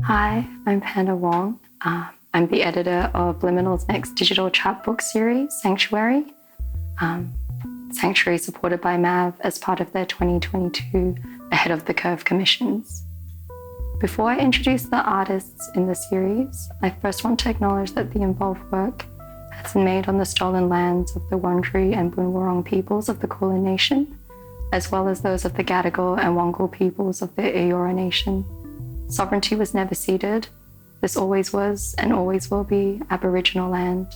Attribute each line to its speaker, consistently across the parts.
Speaker 1: Hi, I'm Tanya Wong. I'm the editor of Liminal's next digital chapbook series, Sanctuary. Sanctuary supported by MAV as part of their 2022 Ahead of the Curve commissions. Before I introduce the artists in the series, I first want to acknowledge that the involved work has been made on the stolen lands of the Wurundjeri and Boonwurrung peoples of the Kulin Nation, as well as those of the Gadigal and Wongal peoples of the Eora Nation. Sovereignty was never ceded. This always was and always will be Aboriginal land.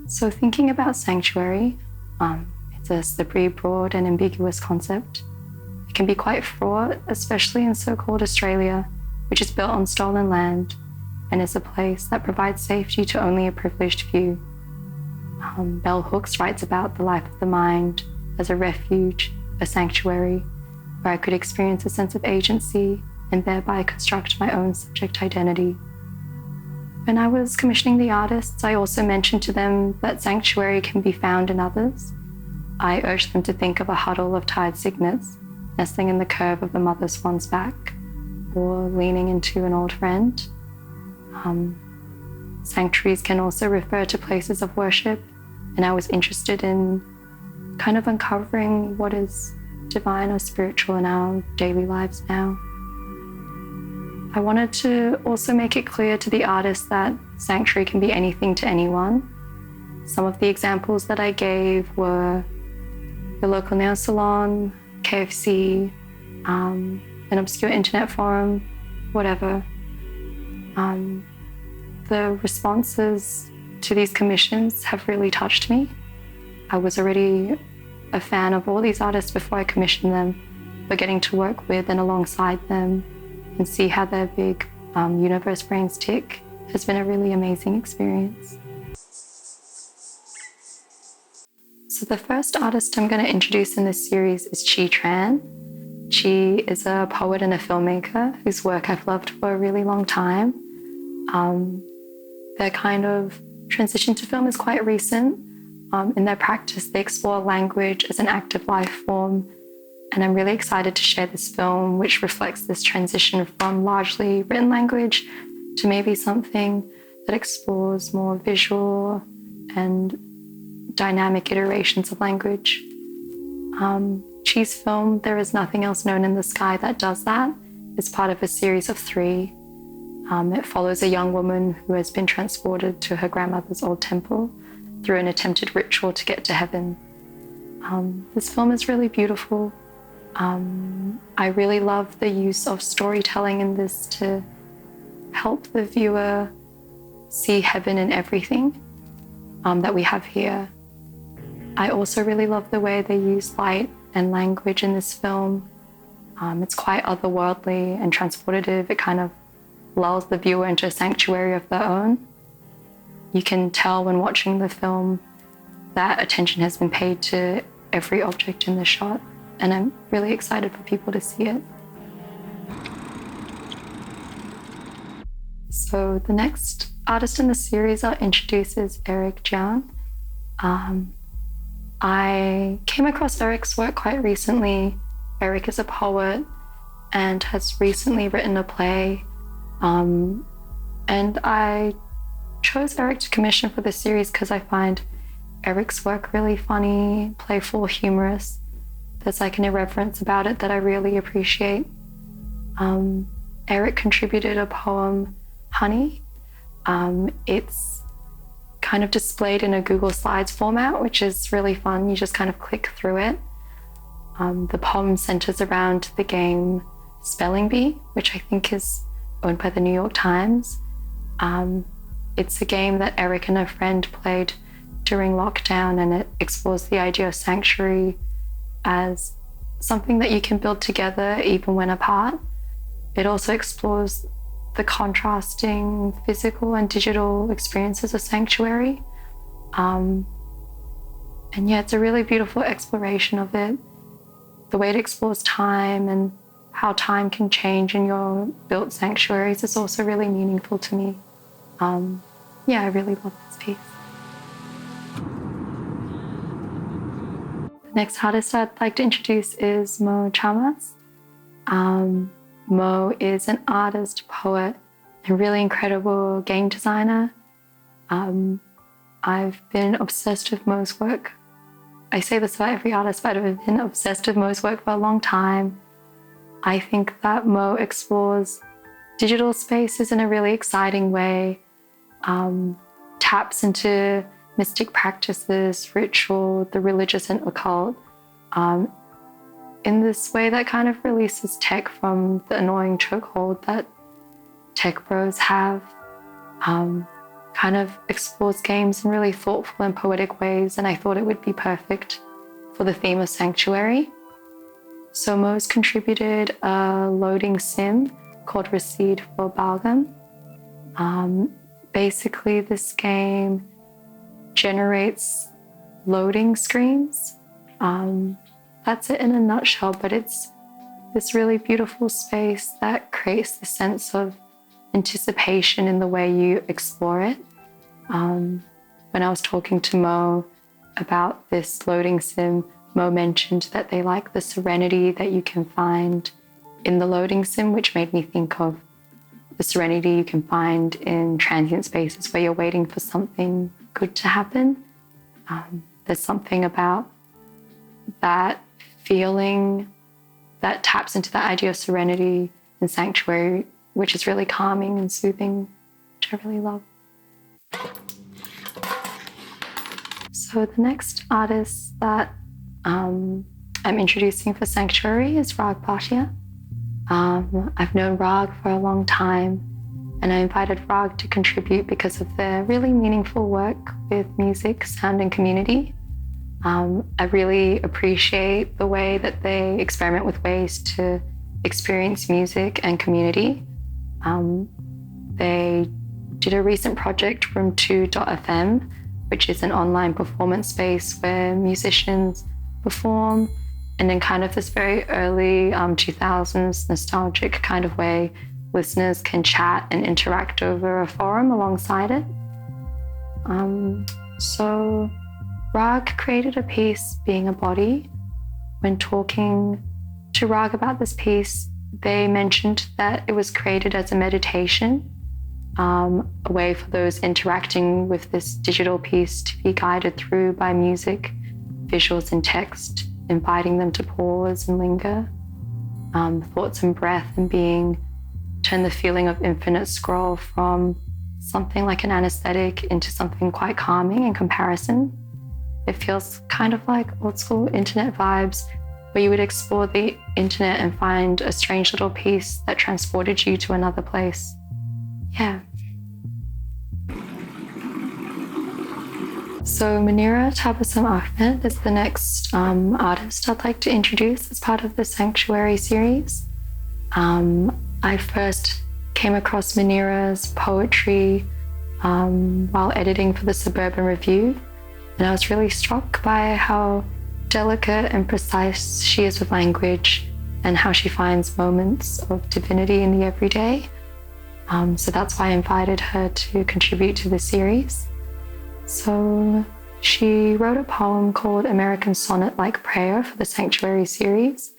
Speaker 1: So thinking about sanctuary, it's a slippery, broad and ambiguous concept. It can be quite fraught, especially in so-called Australia, which is built on stolen land and is a place that provides safety to only a privileged few. Bell Hooks writes about the life of the mind as a refuge, a sanctuary, where I could experience a sense of agency and thereby construct my own subject identity. When I was commissioning the artists, I also mentioned to them that sanctuary can be found in others. I urged them to think of a huddle of tired cygnets nestling in the curve of the mother swan's back, or leaning into an old friend. Sanctuaries can also refer to places of worship, and I was interested in kind of uncovering what is divine or spiritual in our daily lives now. I wanted to also make it clear to the artists that sanctuary can be anything to anyone. Some of the examples that I gave were your local nail salon, KFC, an obscure internet forum, whatever. The responses to these commissions have really touched me. I was already a fan of all these artists before I commissioned them, but getting to work with and alongside them and see how their big universe brains tick has been a really amazing experience. So the first artist I'm going to introduce in this series is Tran. She is a poet and a filmmaker whose work I've loved for a really long time. Their kind of transition to film is quite recent. In their practice, they explore language as an active life form, and I'm really excited to share this film, which reflects this transition from largely written language to maybe something that explores more visual and dynamic iterations of language. Chi's film, There Is Nothing Else Known in the Sky That Does That, is part of a series of 3. It follows a young woman who has been transported to her grandmother's old temple through an attempted ritual to get to heaven. This film is really beautiful. I really love the use of storytelling in this to help the viewer see heaven in everything that we have here. I also really love the way they use light and language in this film. It's quite otherworldly and transportative. It kind of lulls the viewer into a sanctuary of their own. You can tell when watching the film that attention has been paid to every object in the shot, and I'm really excited for people to see it. So the next artist in the series I'll introduce is Eric Jiang. I came across Eric's work quite recently. Eric is a poet and has recently written a play. And I chose Eric to commission for this series because I find Eric's work really funny, playful, humorous. There's like an irreverence about it that I really appreciate. Eric contributed a poem, Honey. It's kind of displayed in a Google Slides format, which is really fun. You just kind of click through it. The poem centers around the game Spelling Bee, which I think is owned by the New York Times. It's a game that Eric and a friend played during lockdown, and it explores the idea of sanctuary as something that you can build together even when apart. It also explores the contrasting physical and digital experiences of sanctuary. And yeah, it's a really beautiful exploration of it. The way it explores time and how time can change in your built sanctuaries is also really meaningful to me. Yeah, I really love this piece. The next artist I'd like to introduce is Chamas. Mo is an artist, poet, and really incredible game designer. I've been obsessed with Mo's work. I say this about every artist, but I've been obsessed with Mo's work for a long time. I think that Mo explores digital spaces in a really exciting way, taps into mystic practices, ritual, the religious and occult, in this way that kind of releases tech from the annoying chokehold that tech bros have, kind of explores games in really thoughtful and poetic ways, and I thought it would be perfect for the theme of Sanctuary. So Mo's contributed a loading sim called Recede for Balgam. Basically, this game generates loading screens. That's it in a nutshell, but it's this really beautiful space that creates the sense of anticipation in the way you explore it. When I was talking to Mo about this loading sim, Mo mentioned that they like the serenity that you can find in the loading sim, which made me think of the serenity you can find in transient spaces where you're waiting for something good to happen. There's something about that feeling that taps into that idea of serenity and sanctuary, which is really calming and soothing, which I really love. So the next artist that I'm introducing for Sanctuary is Raag Bhatia. I've known Raag for a long time, and I invited Raag to contribute because of their really meaningful work with music, sound, and community. I really appreciate the way that they experiment with ways to experience music and community. They did a recent project, Room2.fm, which is an online performance space where musicians perform, and in kind of this very early 2000s nostalgic kind of way, listeners can chat and interact over a forum alongside it. So Raag created a piece, Being a Body. When talking to Raag about this piece, they mentioned that it was created as a meditation, a way for those interacting with this digital piece to be guided through by music, visuals, and text, inviting them to pause and linger. Thoughts and breath and being turn the feeling of infinite scroll from something like an anesthetic into something quite calming in comparison. It feels kind of like old school internet vibes, where you would explore the internet and find a strange little piece that transported you to another place. Yeah. So Munira Tabassum Ahmed is the next artist I'd like to introduce as part of the Sanctuary series. I first came across Munira's poetry while editing for the Suburban Review, and I was really struck by how delicate and precise she is with language and how she finds moments of divinity in the everyday. So that's why I invited her to contribute to the series. So she wrote a poem called American Sonnet Like Prayer for the Sanctuary series.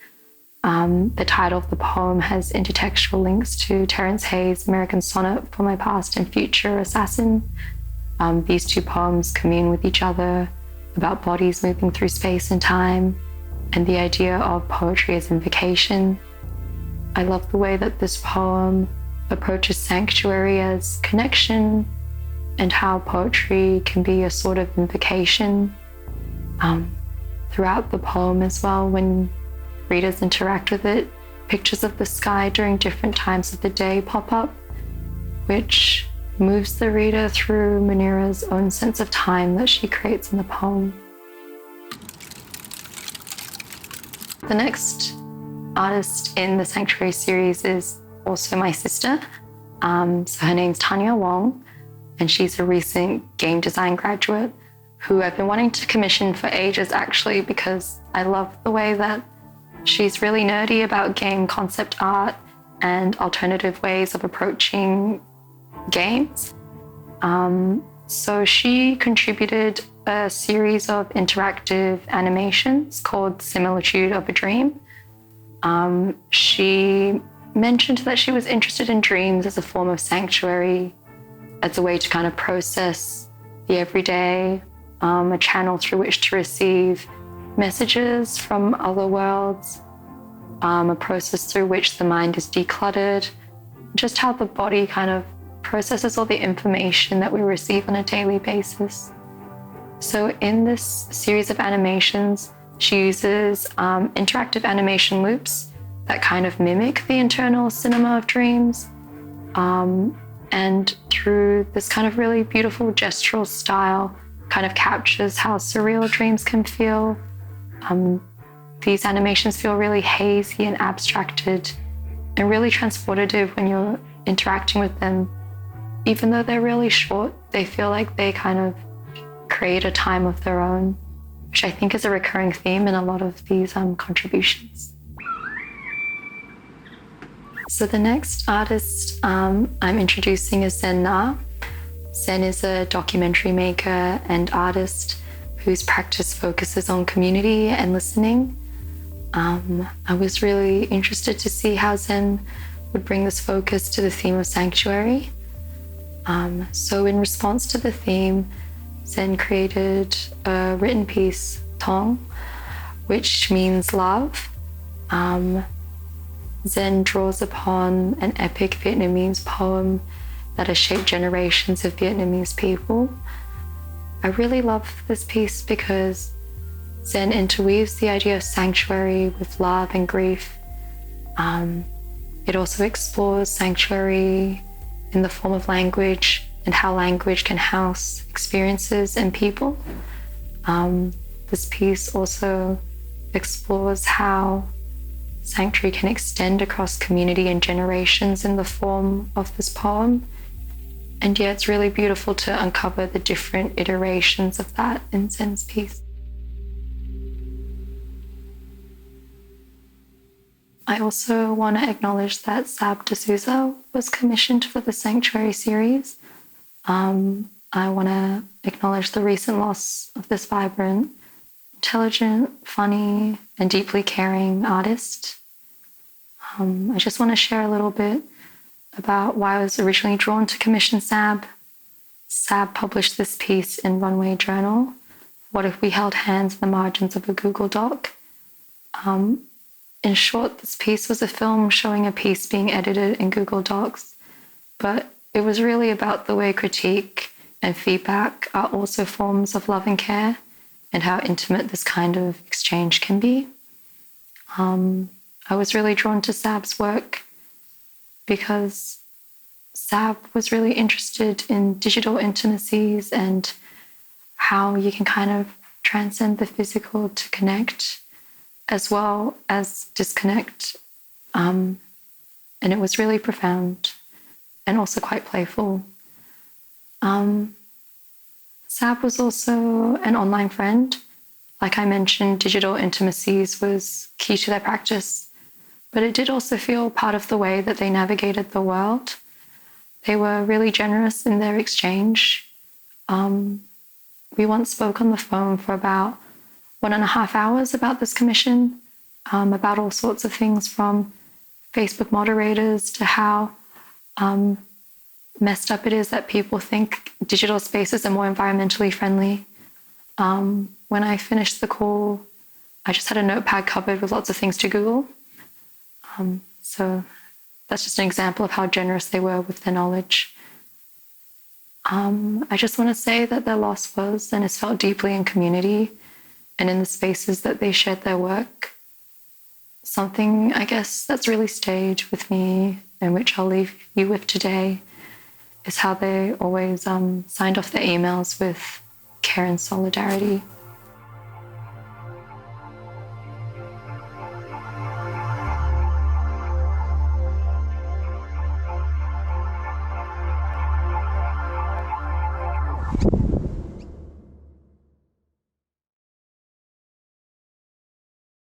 Speaker 1: The title of the poem has intertextual links to Terence Hayes' American Sonnet for My Past and Future Assassin. These two poems commune with each other about bodies moving through space and time, and the idea of poetry as invocation. I love the way that this poem approaches sanctuary as connection, and how poetry can be a sort of invocation. Throughout the poem as well, when readers interact with it, pictures of the sky during different times of the day pop up, which moves the reader through Munira's own sense of time that she creates in the poem. The next artist in the Sanctuary series is also my sister. So her name's Tanya Wong, and she's a recent game design graduate who I've been wanting to commission for ages, actually, because I love the way that she's really nerdy about game concept art and alternative ways of approaching games. So she contributed a series of interactive animations called Similitude of a Dream. She mentioned that she was interested in dreams as a form of sanctuary, as a way to kind of process the everyday, a channel through which to receive messages from other worlds, a process through which the mind is decluttered, just how the body kind of processes all the information that we receive on a daily basis. So in this series of animations, she uses interactive animation loops that kind of mimic the internal cinema of dreams. And through this kind of really beautiful gestural style, kind of captures how surreal dreams can feel. These animations feel really hazy and abstracted and really transportative when you're interacting with them. Even though they're really short, they feel like they kind of create a time of their own, which I think is a recurring theme in a lot of these contributions. So the next artist I'm introducing is Xen Nhà. Zen is a documentary maker and artist whose practice focuses on community and listening. I was really interested to see how Zen would bring this focus to the theme of sanctuary. So in response to the theme, Zen created a written piece, Thong, which means love. Zen draws upon an epic Vietnamese poem that has shaped generations of Vietnamese people. I really love this piece because Zen interweaves the idea of sanctuary with love and grief. It also explores sanctuary in the form of language and how language can house experiences and people. This piece also explores how sanctuary can extend across community and generations in the form of this poem. And yeah, it's really beautiful to uncover the different iterations of that in Zen's piece. I also want to acknowledge that Sab D'Souza was commissioned for the Sanctuary series. I want to acknowledge the recent loss of this vibrant, intelligent, funny, and deeply caring artist. I just want to share a little bit about why I was originally drawn to commission Sab. Sab published this piece in Runway Journal, What If We Held Hands in the Margins of a Google Doc. In short, this piece was a film showing a piece being edited in Google Docs, but it was really about the way critique and feedback are also forms of love and care and how intimate this kind of exchange can be. I was really drawn to Sab's work because Sab was really interested in digital intimacies and how you can kind of transcend the physical to connect as well as disconnect. And it was really profound and also quite playful. Sab was also an online friend. Like I mentioned, digital intimacies was key to their practice, but it did also feel part of the way that they navigated the world. They were really generous in their exchange. We once spoke on the phone for about 1.5 hours about this commission, about all sorts of things from Facebook moderators to how messed up it is that people think digital spaces are more environmentally friendly. When I finished the call, I just had a notepad covered with lots of things to Google. So that's just an example of how generous they were with their knowledge. I just want to say that their loss was and is felt deeply in community and in the spaces that they shared their work. Something, I guess, that's really stayed with me and which I'll leave you with today is how they always signed off their emails with care and solidarity.